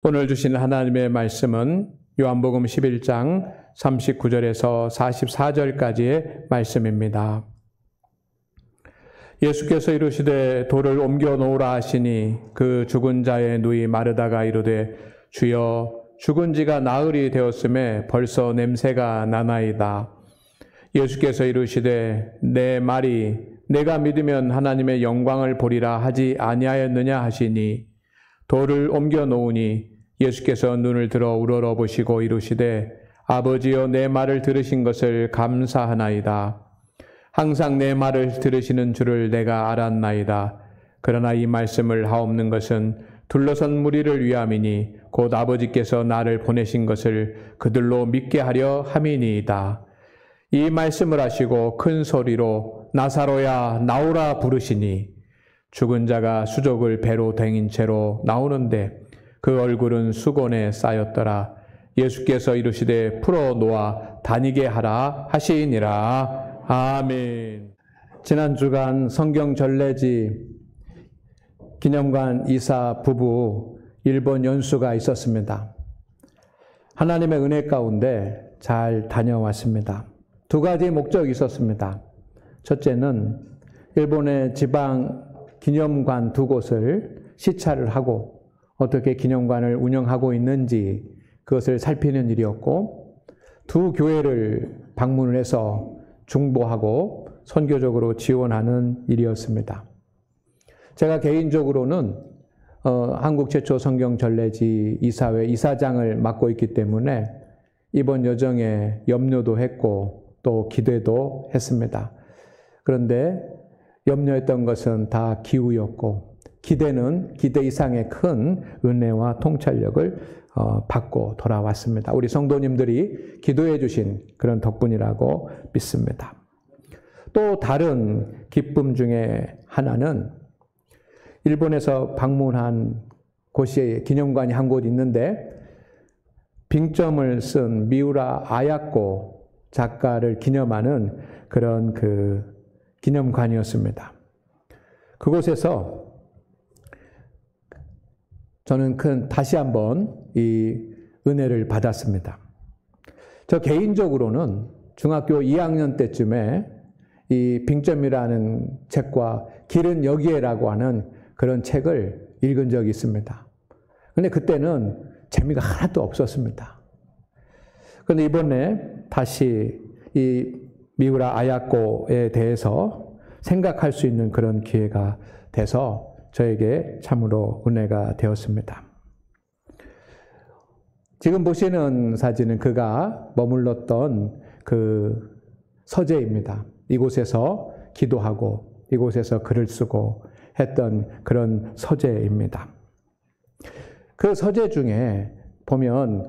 오늘 주신 하나님의 말씀은 요한복음 11장 39절에서 44절까지의 말씀입니다. 예수께서 이르시되 돌을 옮겨 놓으라 하시니 그 죽은 자의 누이 마르다가 이르되 주여 죽은 지가 나흘이 되었음에 벌써 냄새가 나나이다. 예수께서 이르시되 내 말이 내가 믿으면 하나님의 영광을 보리라 하지 아니하였느냐 하시니 돌을 옮겨 놓으니 예수께서 눈을 들어 우러러 보시고 이르시되 아버지여 내 말을 들으신 것을 감사하나이다. 항상 내 말을 들으시는 줄을 내가 알았나이다. 그러나 이 말씀을 하옵는 것은 둘러선 무리를 위함이니 곧 아버지께서 나를 보내신 것을 그들로 믿게 하려 함이니이다. 이 말씀을 하시고 큰 소리로 나사로야 나오라 부르시니 죽은 자가 수족을 배로 댕인 채로 나오는데 그 얼굴은 수건에 쌓였더라. 예수께서 이르시되 풀어 놓아 다니게 하라 하시니라. 아멘. 지난 주간 성경 전례지 기념관 이사 부부 일본 연수가 있었습니다. 하나님의 은혜 가운데 잘 다녀왔습니다. 두 가지 목적이 있었습니다. 첫째는 일본의 지방 기념관 두 곳을 시찰을 하고 어떻게 기념관을 운영하고 있는지 그것을 살피는 일이었고, 두 교회를 방문을 해서 중보하고 선교적으로 지원하는 일이었습니다. 제가 개인적으로는 한국 최초 성경 전례지 이사회 이사장을 맡고 있기 때문에 이번 여정에 염려도 했고 또 기대도 했습니다. 그런데 염려했던 것은 다 기우였고 기대는 기대 이상의 큰 은혜와 통찰력을 받고 돌아왔습니다. 우리 성도님들이 기도해 주신 그런 덕분이라고 믿습니다. 또 다른 기쁨 중에 하나는 일본에서 방문한 곳이 기념관이 한 곳 있는데 빙점을 쓴 미우라 아야코 작가를 기념하는 그런 기념관이었습니다. 그곳에서 저는 다시 한번 이 은혜를 받았습니다. 저 개인적으로는 중학교 2학년 때쯤에 이 빙점이라는 책과 길은 여기에라고 하는 그런 책을 읽은 적이 있습니다. 근데 그때는 재미가 하나도 없었습니다. 그런데 이번에 다시 이 미우라 아야코에 대해서 생각할 수 있는 그런 기회가 돼서 저에게 참으로 은혜가 되었습니다. 지금 보시는 사진은 그가 머물렀던 그 서재입니다. 이곳에서 기도하고 이곳에서 글을 쓰고 했던 그런 서재입니다. 그 서재 중에 보면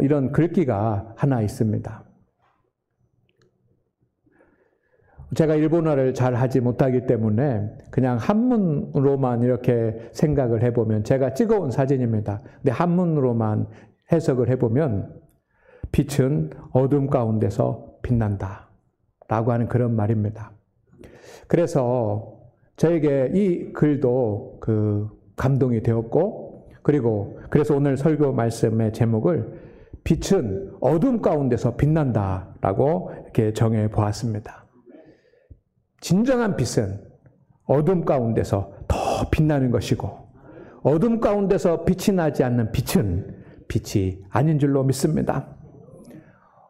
이런 글귀가 하나 있습니다. 제가 일본어를 잘 하지 못하기 때문에 그냥 한문으로만 이렇게 생각을 해보면, 제가 찍어온 사진입니다. 근데 한문으로만 해석을 해보면 빛은 어둠 가운데서 빛난다 라고 하는 그런 말입니다. 그래서 저에게 이 글도 감동이 되었고, 그래서 오늘 설교 말씀의 제목을 빛은 어둠 가운데서 빛난다 라고 이렇게 정해 보았습니다. 진정한 빛은 어둠 가운데서 더 빛나는 것이고, 어둠 가운데서 빛이 나지 않는 빛은 빛이 아닌 줄로 믿습니다.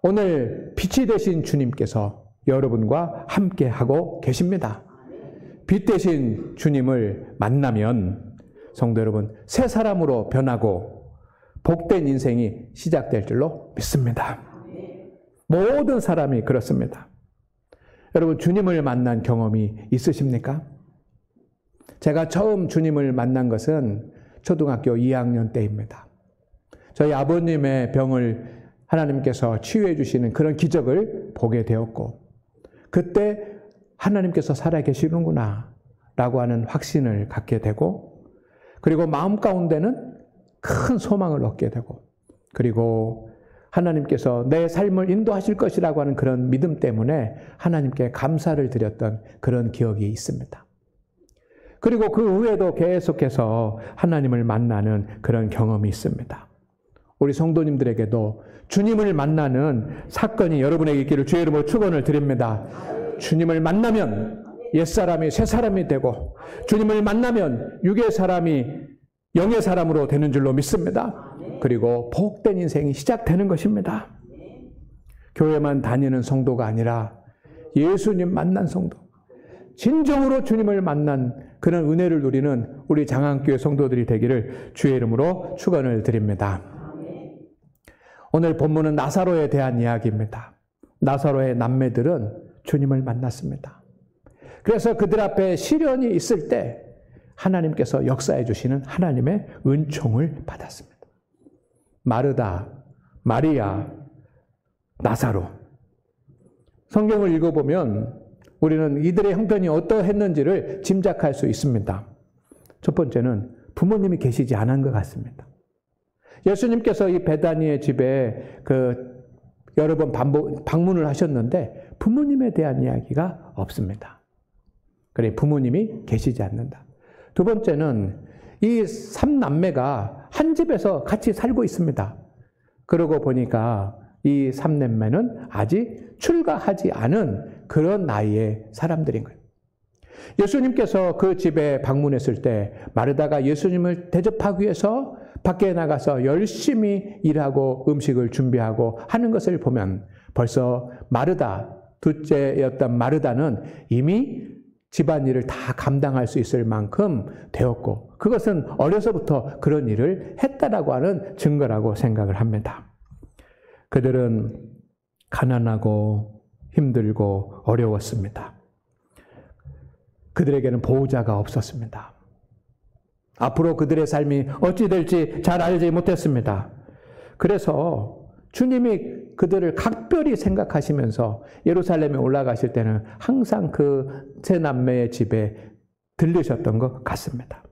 오늘 빛이 되신 주님께서 여러분과 함께 하고 계십니다. 빛 되신 주님을 만나면 성도 여러분, 새 사람으로 변하고 복된 인생이 시작될 줄로 믿습니다. 모든 사람이 그렇습니다. 여러분, 주님을 만난 경험이 있으십니까? 제가 처음 주님을 만난 것은 초등학교 2학년 때입니다. 저희 아버님의 병을 하나님께서 치유해 주시는 그런 기적을 보게 되었고, 그때 하나님께서 살아계시는구나 라고 하는 확신을 갖게 되고, 그리고 마음 가운데는 큰 소망을 얻게 되고, 그리고 하나님께서 내 삶을 인도하실 것이라고 하는 그런 믿음 때문에 하나님께 감사를 드렸던 그런 기억이 있습니다. 그리고 그 후에도 계속해서 하나님을 만나는 그런 경험이 있습니다. 우리 성도님들에게도 주님을 만나는 사건이 여러분에게 있기를 주의 이름으로 축원을 드립니다. 주님을 만나면 옛사람이 새사람이 되고 주님을 만나면 육의 사람이 영의 사람으로 되는 줄로 믿습니다. 그리고 복된 인생이 시작되는 것입니다. 교회만 다니는 성도가 아니라 예수님 만난 성도, 진정으로 주님을 만난 그런 은혜를 누리는 우리 장안교회 성도들이 되기를 주의 이름으로 축원을 드립니다. 오늘 본문은 나사로에 대한 이야기입니다. 나사로의 남매들은 주님을 만났습니다. 그래서 그들 앞에 시련이 있을 때 하나님께서 역사해 주시는 하나님의 은총을 받았습니다. 마르다, 마리아, 나사로. 성경을 읽어보면 우리는 이들의 형편이 어떠했는지를 짐작할 수 있습니다. 첫 번째는 부모님이 계시지 않은 것 같습니다. 예수님께서 이 베다니의 집에 여러 번 방문을 하셨는데 부모님에 대한 이야기가 없습니다. 그래, 부모님이 계시지 않는다. 두 번째는 이 3남매가 한 집에서 같이 살고 있습니다. 그러고 보니까 이 3남매는 아직 출가하지 않은 그런 나이의 사람들인 거예요. 예수님께서 그 집에 방문했을 때 마르다가 예수님을 대접하기 위해서 밖에 나가서 열심히 일하고 음식을 준비하고 하는 것을 보면 벌써 마르다, 둘째였던 마르다는 이미 집안일을 다 감당할 수 있을 만큼 되었고 그것은 어려서부터 그런 일을 했다라고 하는 증거라고 생각을 합니다. 그들은 가난하고 힘들고 어려웠습니다. 그들에게는 보호자가 없었습니다. 앞으로 그들의 삶이 어찌 될지 잘 알지 못했습니다. 그래서 주님이 그들을 각별히 생각하시면서 예루살렘에 올라가실 때는 항상 그 세 남매의 집에 들르셨던 것 같습니다.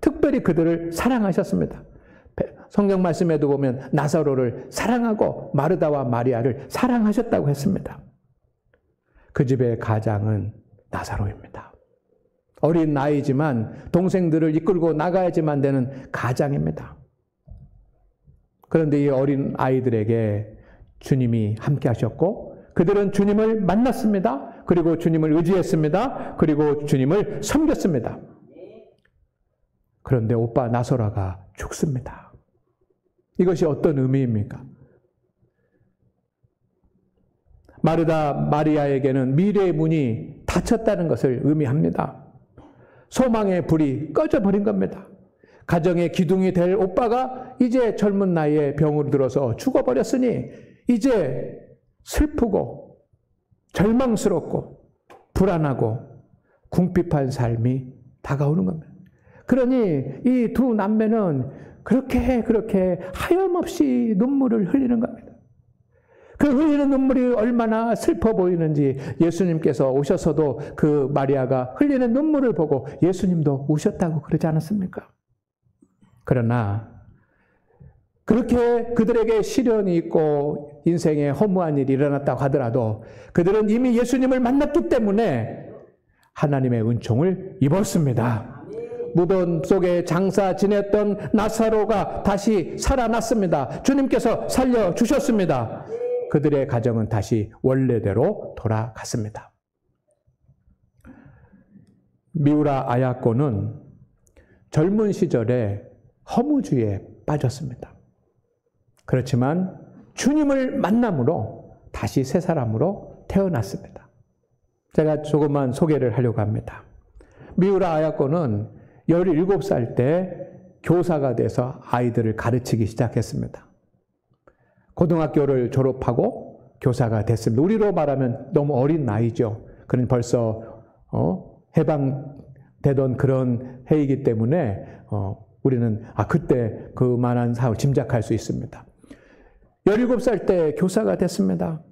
특별히 그들을 사랑하셨습니다. 성경 말씀에도 보면 나사로를 사랑하고 마르다와 마리아를 사랑하셨다고 했습니다. 그 집의 가장은 나사로입니다. 어린 나이지만 동생들을 이끌고 나가야지만 되는 가장입니다. 그런데 이 어린 아이들에게 주님이 함께 하셨고 그들은 주님을 만났습니다. 그리고 주님을 의지했습니다. 그리고 주님을 섬겼습니다. 그런데 오빠 나사로가 죽습니다. 이것이 어떤 의미입니까? 마르다 마리아에게는 미래의 문이 닫혔다는 것을 의미합니다. 소망의 불이 꺼져버린 겁니다. 가정의 기둥이 될 오빠가 이제 젊은 나이에 병으로 들어서 죽어버렸으니 이제 슬프고 절망스럽고 불안하고 궁핍한 삶이 다가오는 겁니다. 그러니 이 두 남매는 그렇게 하염없이 눈물을 흘리는 겁니다. 그 흘리는 눈물이 얼마나 슬퍼 보이는지 예수님께서 오셔서도 그 마리아가 흘리는 눈물을 보고 예수님도 우셨다고 그러지 않았습니까? 그러나 그렇게 그들에게 시련이 있고 인생에 허무한 일이 일어났다고 하더라도 그들은 이미 예수님을 만났기 때문에 하나님의 은총을 입었습니다. 무덤 속에 장사 지냈던 나사로가 다시 살아났습니다. 주님께서 살려주셨습니다. 그들의 가정은 다시 원래대로 돌아갔습니다. 미우라 아야코는 젊은 시절에 허무주의에 빠졌습니다. 그렇지만 주님을 만남으로 다시 새 사람으로 태어났습니다. 제가 조금만 소개를 하려고 합니다. 미우라 아야코는 17살 때 교사가 돼서 아이들을 가르치기 시작했습니다. 고등학교를 졸업하고 교사가 됐습니다. 우리로 말하면 너무 어린 나이죠. 그는 벌써 해방되던 그런 해이기 때문에 우리는 그때 그만한 사업을 짐작할 수 있습니다. 17살 때 교사가 됐습니다.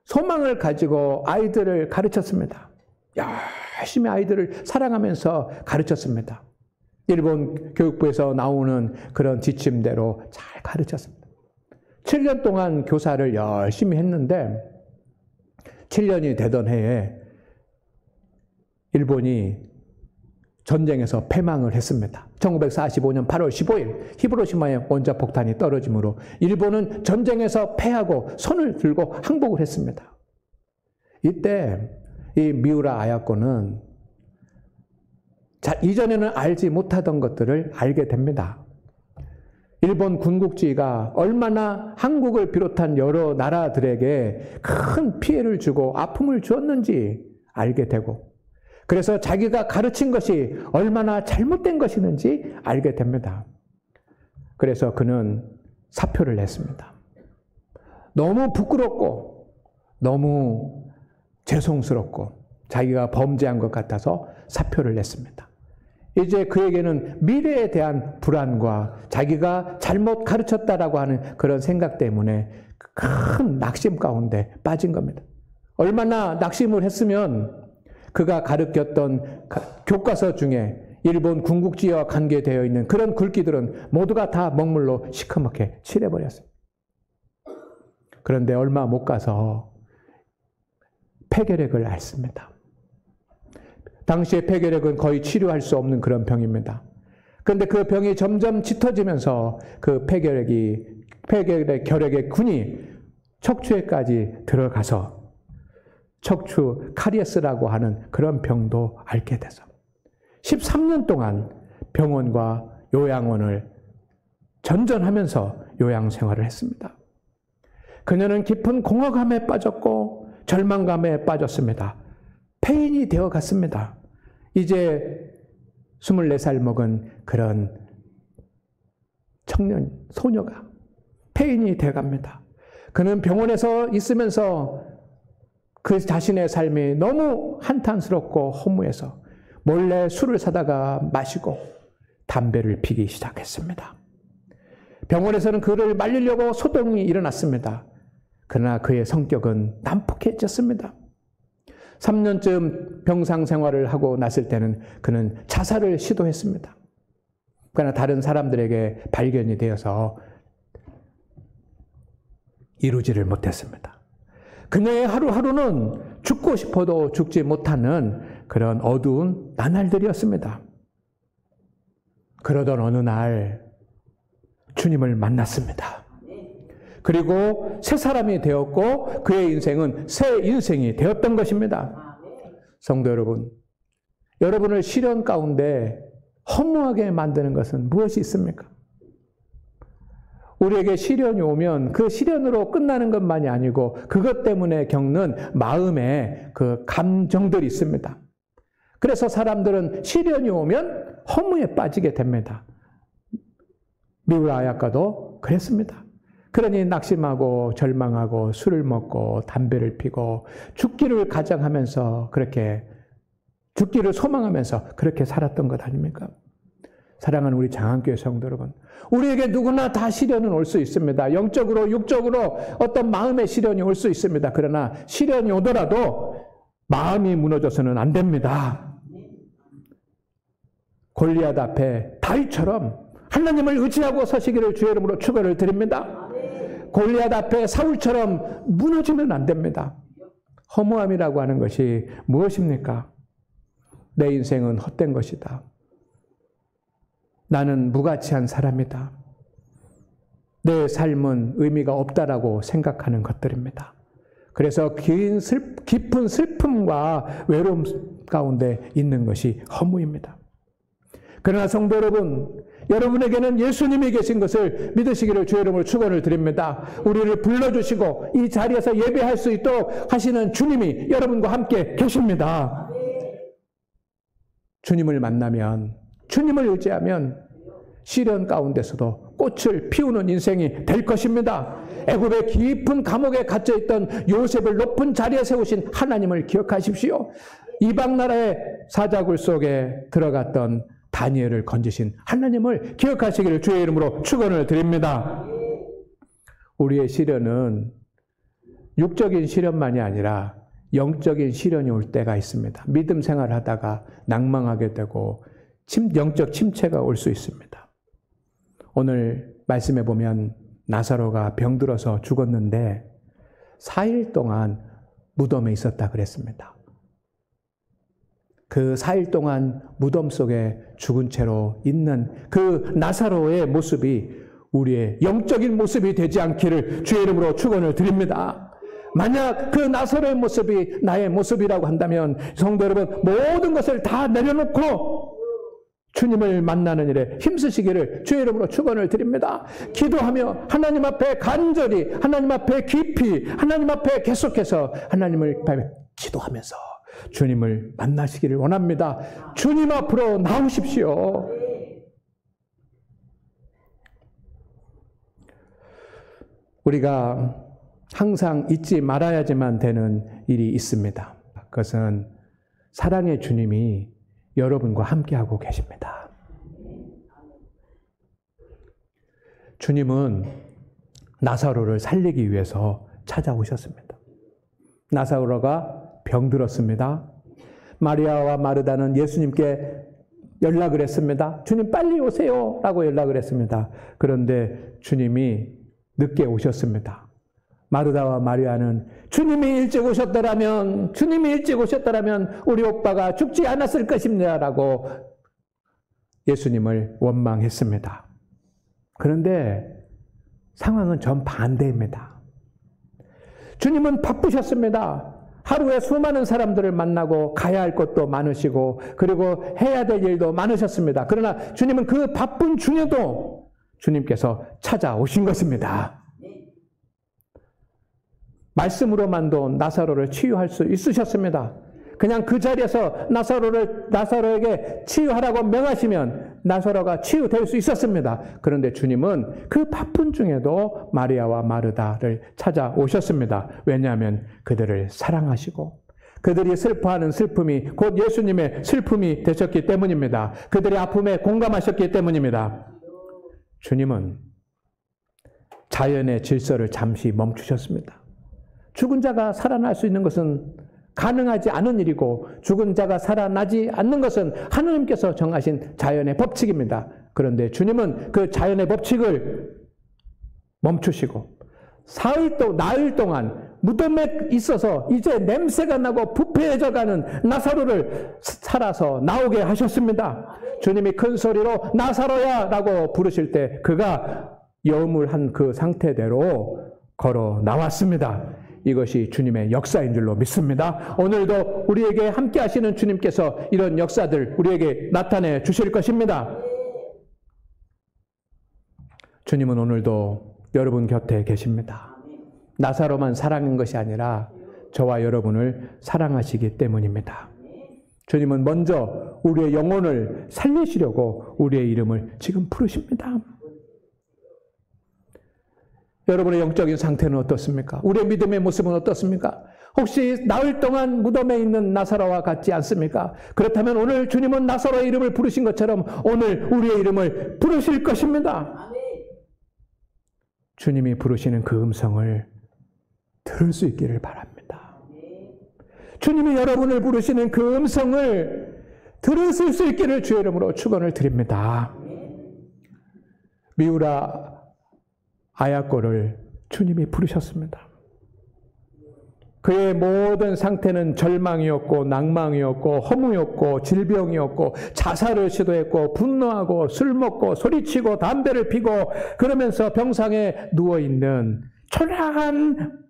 소망을 가지고 아이들을 가르쳤습니다. 열심히 아이들을 사랑하면서 가르쳤습니다. 일본 교육부에서 나오는 그런 지침대로 잘 가르쳤습니다. 7년 동안 교사를 열심히 했는데 7년이 되던 해에 일본이 전쟁에서 패망을 했습니다. 1945년 8월 15일 히로시마에 원자폭탄이 떨어지므로 일본은 전쟁에서 패하고 손을 들고 항복을 했습니다. 이때 이 미우라 아야코는 이전에는 알지 못하던 것들을 알게 됩니다. 일본 군국주의가 얼마나 한국을 비롯한 여러 나라들에게 큰 피해를 주고 아픔을 주었는지 알게 되고, 그래서 자기가 가르친 것이 얼마나 잘못된 것이는지 알게 됩니다. 그래서 그는 사표를 냈습니다. 너무 부끄럽고 너무 죄송스럽고 자기가 범죄한 것 같아서 사표를 냈습니다. 이제 그에게는 미래에 대한 불안과 자기가 잘못 가르쳤다라고 하는 그런 생각 때문에 큰 낙심 가운데 빠진 겁니다. 얼마나 낙심을 했으면 그가 가르쳤던 교과서 중에 일본 군국주의와 관계되어 있는 그런 글귀들은 모두가 다 먹물로 시커멓게 칠해버렸습니다. 그런데 얼마 못 가서 폐결핵을 앓습니다. 당시에 폐결핵은 거의 치료할 수 없는 그런 병입니다. 그런데 그 병이 점점 짙어지면서 그 폐결핵 결핵의 균이 척추에까지 들어가서 척추 카리에스라고 하는 그런 병도 앓게 돼서 13년 동안 병원과 요양원을 전전하면서 요양 생활을 했습니다. 그녀는 깊은 공허감에 빠졌고 절망감에 빠졌습니다. 폐인이 되어 갔습니다. 이제 24살 먹은 그런 청년, 소녀가 폐인이 되어 갑니다. 그는 병원에서 있으면서 그 자신의 삶이 너무 한탄스럽고 허무해서 몰래 술을 사다가 마시고 담배를 피기 시작했습니다. 병원에서는 그를 말리려고 소동이 일어났습니다. 그러나 그의 성격은 난폭해졌습니다. 3년쯤 병상 생활을 하고 났을 때는 그는 자살을 시도했습니다. 그러나 다른 사람들에게 발견이 되어서 이루지를 못했습니다. 그녀의 하루하루는 죽고 싶어도 죽지 못하는 그런 어두운 나날들이었습니다. 그러던 어느 날 주님을 만났습니다. 그리고 새 사람이 되었고 그의 인생은 새 인생이 되었던 것입니다. 성도 여러분, 여러분을 시련 가운데 허무하게 만드는 것은 무엇이 있습니까? 우리에게 시련이 오면 그 시련으로 끝나는 것만이 아니고 그것 때문에 겪는 마음의 그 감정들이 있습니다. 그래서 사람들은 시련이 오면 허무에 빠지게 됩니다. 미우라 아야카도 그랬습니다. 그러니 낙심하고 절망하고 술을 먹고 담배를 피고 죽기를 가정하면서 그렇게 죽기를 소망하면서 그렇게 살았던 것 아닙니까? 사랑하는 우리 장안교회 성도 여러분, 우리에게 누구나 다 시련은 올 수 있습니다. 영적으로 육적으로 어떤 마음의 시련이 올 수 있습니다. 그러나 시련이 오더라도 마음이 무너져서는 안 됩니다. 골리앗 앞에 다윗처럼 하나님을 의지하고 서시기를 주의 이름으로 축원을 드립니다. 골리앗 앞에 사울처럼 무너지면 안 됩니다. 허무함이라고 하는 것이 무엇입니까? 내 인생은 헛된 것이다. 나는 무가치한 사람이다. 내 삶은 의미가 없다라고 생각하는 것들입니다. 그래서 깊은 슬픔과 외로움 가운데 있는 것이 허무입니다. 그러나 성도 여러분, 여러분에게는 예수님이 계신 것을 믿으시기를 주의 이름으로 축원을 드립니다. 우리를 불러주시고 이 자리에서 예배할 수 있도록 하시는 주님이 여러분과 함께 계십니다. 주님을 만나면, 주님을 의지하면 시련 가운데서도 꽃을 피우는 인생이 될 것입니다. 애굽의 깊은 감옥에 갇혀있던 요셉을 높은 자리에 세우신 하나님을 기억하십시오. 이방 나라의 사자굴 속에 들어갔던 다니엘을 건지신 하나님을 기억하시기를 주의 이름으로 축원을 드립니다. 우리의 시련은 육적인 시련만이 아니라 영적인 시련이 올 때가 있습니다. 믿음 생활을 하다가 낭망하게 되고 영적 침체가 올 수 있습니다. 오늘 말씀해 보면 나사로가 병들어서 죽었는데 4일 동안 무덤에 있었다 그랬습니다. 그 4일 동안 무덤 속에 죽은 채로 있는 그 나사로의 모습이 우리의 영적인 모습이 되지 않기를 주의 이름으로 축원을 드립니다. 만약 그 나사로의 모습이 나의 모습이라고 한다면 성도 여러분, 모든 것을 다 내려놓고 주님을 만나는 일에 힘쓰시기를 주의 이름으로 축원을 드립니다. 기도하며 하나님 앞에 간절히, 하나님 앞에 깊이, 하나님 앞에 계속해서 하나님을 기도하면서 주님을 만나시기를 원합니다. 주님 앞으로 나오십시오. 우리가 항상 잊지 말아야지만 되는 일이 있습니다. 그것은 사랑의 주님이 여러분과 함께하고 계십니다. 주님은 나사로를 살리기 위해서 찾아오셨습니다. 나사로가 병들었습니다. 마리아와 마르다는 예수님께 연락을 했습니다. 주님 빨리 오세요 라고 연락을 했습니다. 그런데 주님이 늦게 오셨습니다. 마르다와 마리아는 주님이 일찍 오셨더라면 우리 오빠가 죽지 않았을 것입니다 라고 예수님을 원망했습니다. 그런데 상황은 정반대입니다. 주님은 바쁘셨습니다. 하루에 수많은 사람들을 만나고 가야 할 것도 많으시고 그리고 해야 될 일도 많으셨습니다. 그러나 주님은 그 바쁜 중에도 주님께서 찾아오신 것입니다. 말씀으로만도 나사로를 치유할 수 있으셨습니다. 그냥 그 자리에서 나사로에게 치유하라고 명하시면 나사로가 치유될 수 있었습니다. 그런데 주님은 그 바쁜 중에도 마리아와 마르다를 찾아오셨습니다. 왜냐하면 그들을 사랑하시고 그들이 슬퍼하는 슬픔이 곧 예수님의 슬픔이 되셨기 때문입니다. 그들의 아픔에 공감하셨기 때문입니다. 주님은 자연의 질서를 잠시 멈추셨습니다. 죽은 자가 살아날 수 있는 것은 가능하지 않은 일이고 죽은 자가 살아나지 않는 것은 하나님께서 정하신 자연의 법칙입니다. 그런데 주님은 그 자연의 법칙을 멈추시고 나흘 동안 무덤에 있어서 이제 냄새가 나고 부패해져가는 나사로를 살아서 나오게 하셨습니다. 주님이 큰 소리로 나사로야 라고 부르실 때 그가 여음을 한 그 상태대로 걸어 나왔습니다. 이것이 주님의 역사인 줄로 믿습니다. 오늘도 우리에게 함께 하시는 주님께서 이런 역사들 우리에게 나타내 주실 것입니다. 주님은 오늘도 여러분 곁에 계십니다. 나사로만 사랑한 것이 아니라 저와 여러분을 사랑하시기 때문입니다. 주님은 먼저 우리의 영혼을 살리시려고 우리의 이름을 지금 부르십니다. 여러분의 영적인 상태는 어떻습니까? 우리의 믿음의 모습은 어떻습니까? 혹시 나흘 동안 무덤에 있는 나사로와 같지 않습니까? 그렇다면 오늘 주님은 나사로의 이름을 부르신 것처럼 오늘 우리의 이름을 부르실 것입니다. 주님이 부르시는 그 음성을 들을 수 있기를 바랍니다. 주님이 여러분을 부르시는 그 음성을 들으실 수 있기를 주의 이름으로 축원을 드립니다. 미우라 아야코를 주님이 부르셨습니다. 그의 모든 상태는 절망이었고 낭망이었고 허무였고 질병이었고 자살을 시도했고 분노하고 술 먹고 소리치고 담배를 피고 그러면서 병상에 누워있는 초라한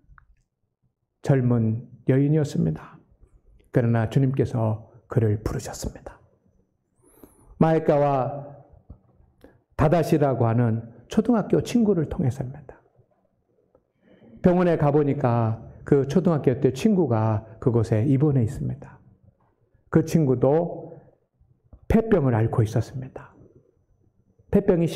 젊은 여인이었습니다. 그러나 주님께서 그를 부르셨습니다. 마에카와 다다시라고 하는 초등학교 친구를 통해서입니다. 병원에 가보니까 그 초등학교 때 친구가 그곳에 입원해 있습니다. 그 친구도 폐병을 앓고 있었습니다. 폐병이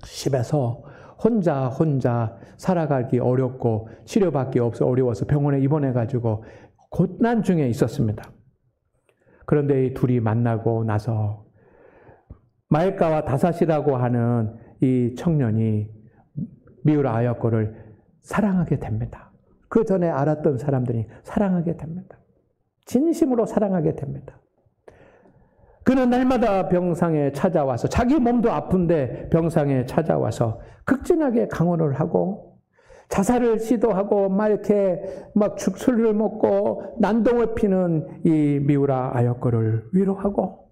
심해서 혼자 살아가기 어렵고 치료받기 어려워서 병원에 입원해가지고 고난 중에 있었습니다. 그런데 이 둘이 만나고 나서 마에카와 다사시라고 하는 이 청년이 미우라 아야코를 사랑하게 됩니다. 그 전에 알았던 사람들이 사랑하게 됩니다. 진심으로 사랑하게 됩니다. 그는 날마다 병상에 찾아와서 자기 몸도 아픈데 병상에 찾아와서 극진하게 강원을 하고 자살을 시도하고 막 이렇게 막 술을 먹고 난동을 피는 이 미우라 아역고를 위로하고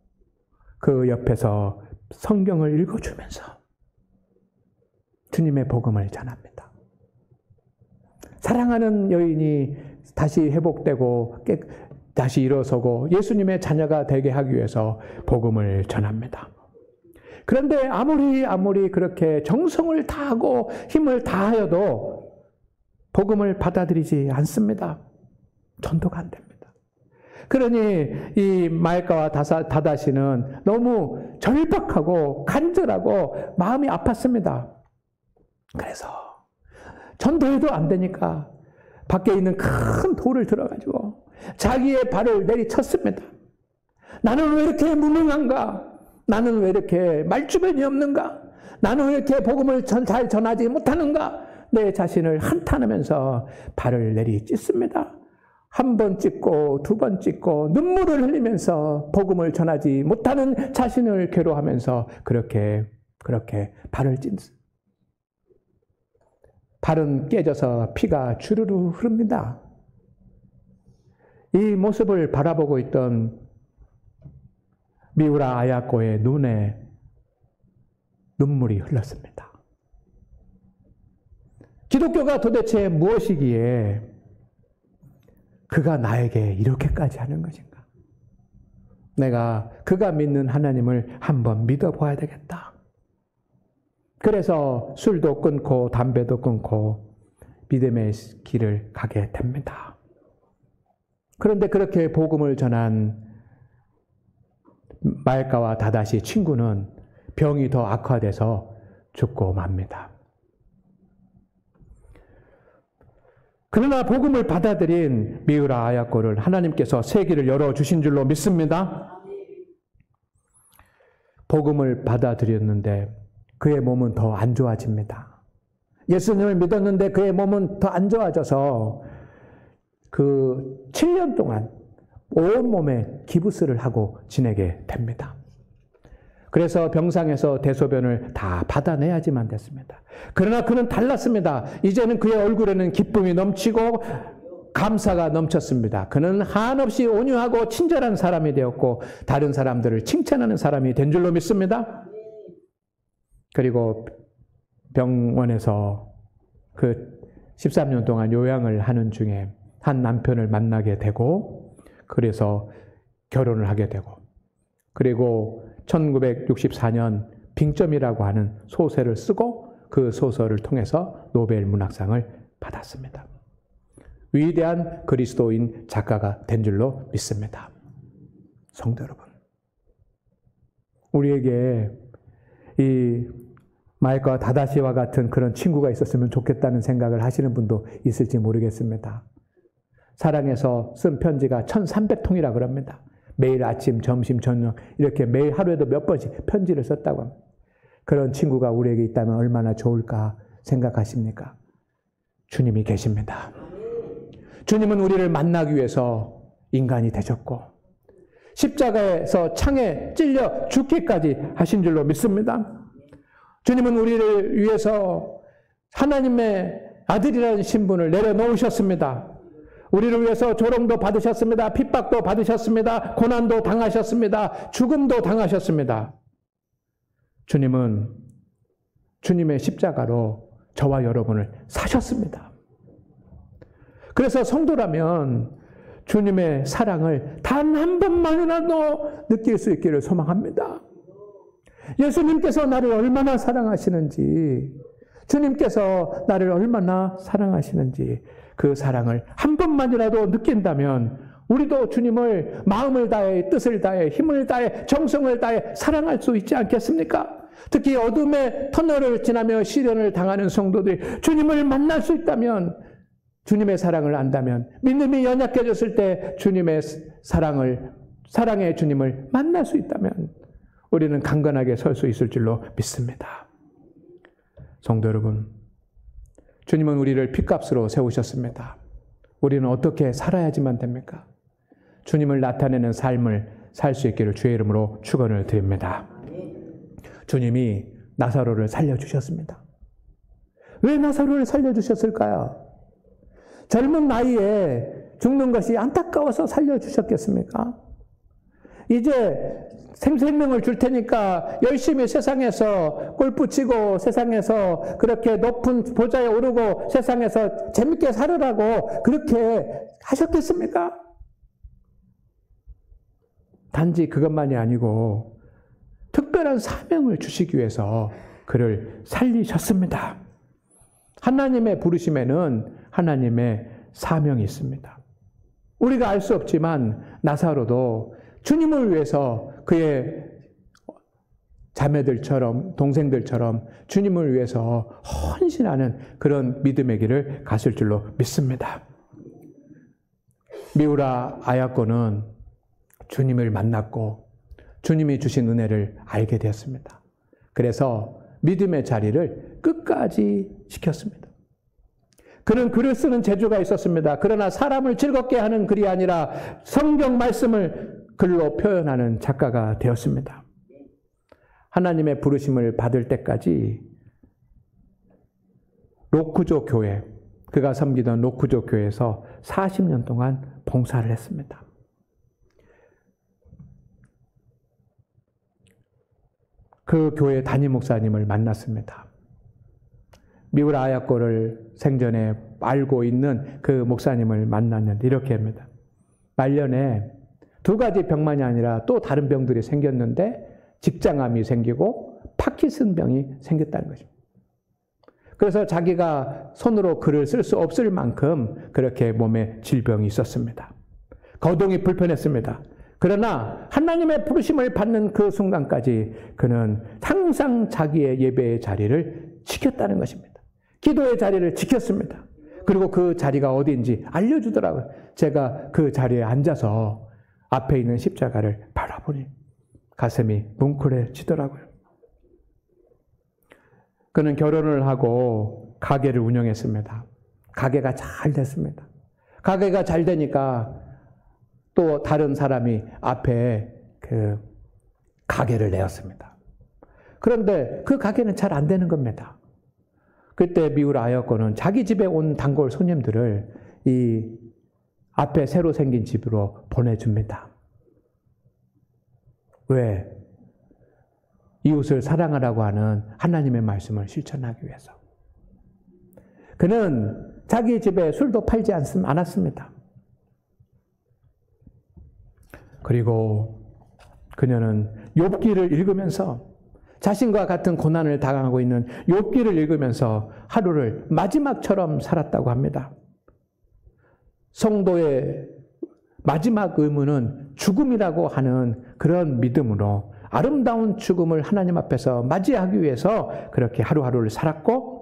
그 옆에서 성경을 읽어주면서 주님의 복음을 전합니다. 사랑하는 여인이 다시 회복되고 다시 일어서고 예수님의 자녀가 되게 하기 위해서 복음을 전합니다. 그런데 아무리 그렇게 정성을 다하고 힘을 다하여도 복음을 받아들이지 않습니다. 전도가 안 됩니다. 그러니 이 마엘가와 다다시는 너무 절박하고 간절하고 마음이 아팠습니다. 그래서 전도해도 안 되니까 밖에 있는 큰 돌을 들어가지고 자기의 발을 내리쳤습니다. 나는 왜 이렇게 무능한가? 나는 왜 이렇게 말주변이 없는가? 나는 왜 이렇게 복음을 잘 전하지 못하는가? 내 자신을 한탄하면서 발을 내리찢습니다. 한 번 찢고 두 번 찢고 눈물을 흘리면서 복음을 전하지 못하는 자신을 괴로워하면서 그렇게 발을 찢습니다. 발은 깨져서 피가 주르르 흐릅니다. 이 모습을 바라보고 있던 미우라 아야코의 눈에 눈물이 흘렀습니다. 기독교가 도대체 무엇이기에 그가 나에게 이렇게까지 하는 것인가? 내가 그가 믿는 하나님을 한번 믿어봐야 되겠다. 그래서 술도 끊고 담배도 끊고 믿음의 길을 가게 됩니다. 그런데 그렇게 복음을 전한 마엘가와 다다시 친구는 병이 더 악화돼서 죽고 맙니다. 그러나 복음을 받아들인 미우라 아야코를 하나님께서 세기를 열어주신 줄로 믿습니다. 복음을 받아들였는데 그의 몸은 더 안 좋아집니다. 예수님을 믿었는데 그의 몸은 더 안 좋아져서 그 7년 동안 온몸에 기부스를 하고 지내게 됩니다. 그래서 병상에서 대소변을 다 받아내야지만 됐습니다. 그러나 그는 달랐습니다. 이제는 그의 얼굴에는 기쁨이 넘치고 감사가 넘쳤습니다. 그는 한없이 온유하고 친절한 사람이 되었고 다른 사람들을 칭찬하는 사람이 된 줄로 믿습니다. 그리고 병원에서 그 13년 동안 요양을 하는 중에 한 남편을 만나게 되고 그래서 결혼을 하게 되고 그리고 1964년 빙점이라고 하는 소설을 쓰고 그 소설을 통해서 노벨 문학상을 받았습니다. 위대한 그리스도인 작가가 된 줄로 믿습니다. 성도 여러분, 우리에게 이 마엘가와 다다시와 같은 그런 친구가 있었으면 좋겠다는 생각을 하시는 분도 있을지 모르겠습니다. 사랑해서 쓴 편지가 1300통이라 그럽니다. 매일 아침, 점심, 저녁 이렇게 매일 하루에도 몇 번씩 편지를 썼다고 합니다. 그런 친구가 우리에게 있다면 얼마나 좋을까 생각하십니까? 주님이 계십니다. 주님은 우리를 만나기 위해서 인간이 되셨고 십자가에서 창에 찔려 죽기까지 하신 줄로 믿습니다. 주님은 우리를 위해서 하나님의 아들이라는 신분을 내려놓으셨습니다. 우리를 위해서 조롱도 받으셨습니다. 핍박도 받으셨습니다. 고난도 당하셨습니다. 죽음도 당하셨습니다. 주님은 주님의 십자가로 저와 여러분을 사셨습니다. 그래서 성도라면 주님의 사랑을 단 한 번만이라도 느낄 수 있기를 소망합니다. 예수님께서 나를 얼마나 사랑하시는지, 주님께서 나를 얼마나 사랑하시는지 그 사랑을 한 번만이라도 느낀다면 우리도 주님을 마음을 다해, 뜻을 다해, 힘을 다해, 정성을 다해 사랑할 수 있지 않겠습니까? 특히 어둠의 터널을 지나며 시련을 당하는 성도들이 주님을 만날 수 있다면, 주님의 사랑을 안다면, 믿음이 연약해졌을 때 주님의 사랑의 주님을 만날 수 있다면 우리는 강건하게 설 수 있을 줄로 믿습니다. 성도 여러분, 주님은 우리를 핏값으로 세우셨습니다. 우리는 어떻게 살아야지만 됩니까? 주님을 나타내는 삶을 살 수 있기를 주의 이름으로 축원을 드립니다. 주님이 나사로를 살려주셨습니다. 왜 나사로를 살려주셨을까요? 젊은 나이에 죽는 것이 안타까워서 살려주셨겠습니까? 이제 생명을 줄 테니까 열심히 세상에서 골프 치고 세상에서 그렇게 높은 보좌에 오르고 세상에서 재밌게 살으라고 그렇게 하셨겠습니까? 단지 그것만이 아니고 특별한 사명을 주시기 위해서 그를 살리셨습니다. 하나님의 부르심에는 하나님의 사명이 있습니다. 우리가 알 수 없지만 나사로도 주님을 위해서 그의 자매들처럼 동생들처럼 주님을 위해서 헌신하는 그런 믿음의 길을 갔을 줄로 믿습니다. 미우라 아야코는 주님을 만났고 주님이 주신 은혜를 알게 되었습니다. 그래서 믿음의 자리를 끝까지 지켰습니다. 그는 글을 쓰는 재주가 있었습니다. 그러나 사람을 즐겁게 하는 글이 아니라 성경 말씀을 글로 표현하는 작가가 되었습니다. 하나님의 부르심을 받을 때까지 로쿠조 교회, 그가 섬기던 로쿠조 교회에서 40년 동안 봉사를 했습니다. 그 교회 담임 목사님을 만났습니다. 미우라 아야코를 생전에 알고 있는 그 목사님을 만났는데 이렇게 합니다. 말년에 2가지 병만이 아니라 또 다른 병들이 생겼는데 직장암이 생기고 파킨슨 병이 생겼다는 것입니다. 그래서 자기가 손으로 글을 쓸 수 없을 만큼 그렇게 몸에 질병이 있었습니다. 거동이 불편했습니다. 그러나 하나님의 부르심을 받는 그 순간까지 그는 항상 자기의 예배의 자리를 지켰다는 것입니다. 기도의 자리를 지켰습니다. 그리고 그 자리가 어디인지 알려주더라고요. 제가 그 자리에 앉아서 앞에 있는 십자가를 바라보니 가슴이 뭉클해지더라고요. 그는 결혼을 하고 가게를 운영했습니다. 가게가 잘 됐습니다. 가게가 잘 되니까 또 다른 사람이 앞에 그 가게를 내었습니다. 그런데 그 가게는 잘 안 되는 겁니다. 그때 미우라 아야코는 자기 집에 온 단골 손님들을 이 앞에 새로 생긴 집으로 보내줍니다. 왜? 이웃을 사랑하라고 하는 하나님의 말씀을 실천하기 위해서. 그는 자기 집에 술도 팔지 않았습니다. 그리고 그녀는 욥기를 읽으면서 자신과 같은 고난을 당하고 있는 욥기를 읽으면서 하루를 마지막처럼 살았다고 합니다. 성도의 마지막 의무는 죽음이라고 하는 그런 믿음으로 아름다운 죽음을 하나님 앞에서 맞이하기 위해서 그렇게 하루하루를 살았고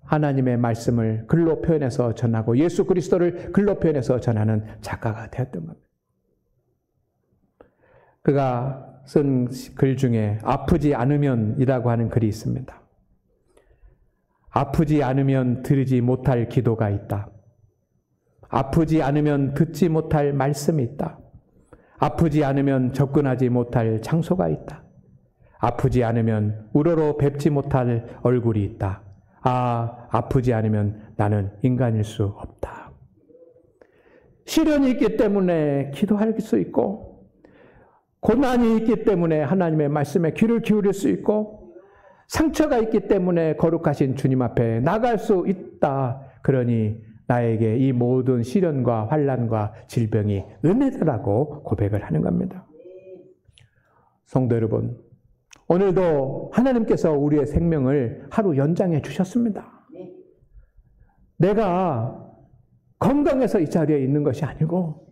하나님의 말씀을 글로 표현해서 전하고 예수 그리스도를 글로 표현해서 전하는 작가가 되었던 겁니다. 그가 쓴 글 중에 아프지 않으면이라고 하는 글이 있습니다. 아프지 않으면 들으지 못할 기도가 있다. 아프지 않으면 듣지 못할 말씀이 있다. 아프지 않으면 접근하지 못할 장소가 있다. 아프지 않으면 우러러 뵙지 못할 얼굴이 있다. 아프지 않으면 나는 인간일 수 없다. 시련이 있기 때문에 기도할 수 있고 고난이 있기 때문에 하나님의 말씀에 귀를 기울일 수 있고 상처가 있기 때문에 거룩하신 주님 앞에 나갈 수 있다. 그러니 나에게 이 모든 시련과 환난과 질병이 은혜다라고 고백을 하는 겁니다. 성도 여러분, 오늘도 하나님께서 우리의 생명을 하루 연장해 주셨습니다. 내가 건강해서 이 자리에 있는 것이 아니고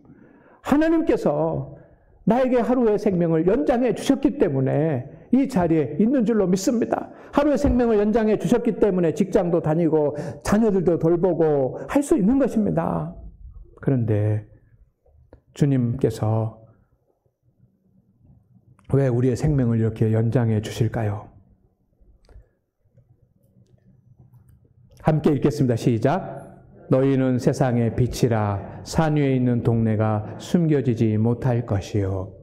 하나님께서 나에게 하루의 생명을 연장해 주셨기 때문에 이 자리에 있는 줄로 믿습니다. 하루의 생명을 연장해 주셨기 때문에 직장도 다니고 자녀들도 돌보고 할 수 있는 것입니다. 그런데 주님께서 왜 우리의 생명을 이렇게 연장해 주실까요? 함께 읽겠습니다. 시작. 너희는 세상의 빛이라 산 위에 있는 동네가 숨겨지지 못할 것이요.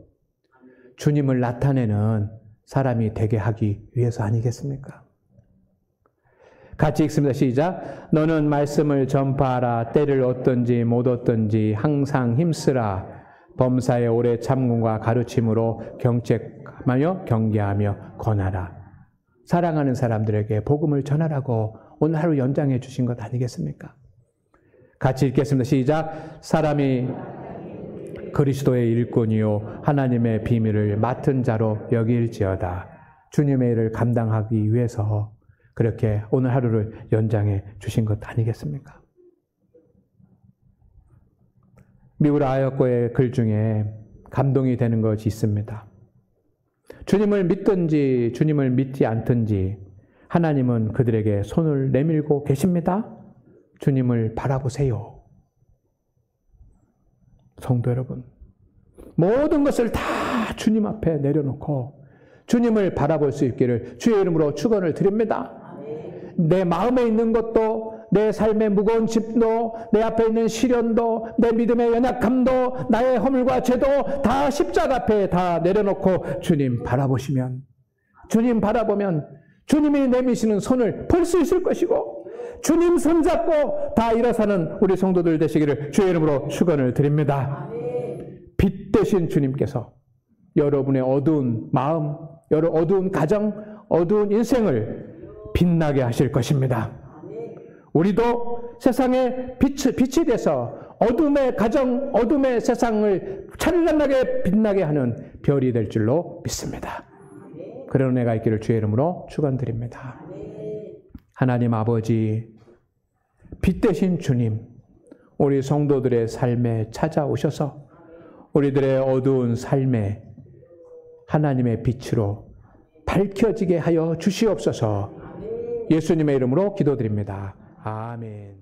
주님을 나타내는 사람이 되게 하기 위해서 아니겠습니까? 같이 읽습니다. 시작. 너는 말씀을 전파하라. 때를 얻든지 못 얻든지 항상 힘쓰라. 범사의 오래 참음과 가르침으로 경책하며 경계하며 권하라. 사랑하는 사람들에게 복음을 전하라고 오늘 하루 연장해 주신 것 아니겠습니까? 같이 읽겠습니다. 시작. 사람이 그리스도의 일꾼이요 하나님의 비밀을 맡은 자로 여길지어다. 주님의 일을 감당하기 위해서 그렇게 오늘 하루를 연장해 주신 것 아니겠습니까? 미울 아역고의 글 중에 감동이 되는 것이 있습니다. 주님을 믿든지 주님을 믿지 않든지 하나님은 그들에게 손을 내밀고 계십니다. 주님을 바라보세요. 성도 여러분, 모든 것을 다 주님 앞에 내려놓고 주님을 바라볼 수 있기를 주의 이름으로 축원을 드립니다. 내 마음에 있는 것도, 내 삶의 무거운 짐도, 내 앞에 있는 시련도, 내 믿음의 연약함도, 나의 허물과 죄도 다 십자가 앞에 다 내려놓고 주님 바라보시면, 주님 바라보면 주님이 내미시는 손을 볼 수 있을 것이고 주님 손잡고 다 일어서는 우리 성도들 되시기를 주의 이름으로 축원을 드립니다. 빛 되신 주님께서 여러분의 어두운 마음, 여러분 어두운 가정, 어두운 인생을 빛나게 하실 것입니다. 우리도 세상에 빛이 돼서 어둠의 가정, 어둠의 세상을 찬란하게 빛나게 하는 별이 될 줄로 믿습니다. 그런 은혜가 있기를 주의 이름으로 축원드립니다. 하나님 아버지, 빛 되신 주님, 우리 성도들의 삶에 찾아오셔서 우리들의 어두운 삶에 하나님의 빛으로 밝혀지게 하여 주시옵소서. 예수님의 이름으로 기도드립니다. 아멘.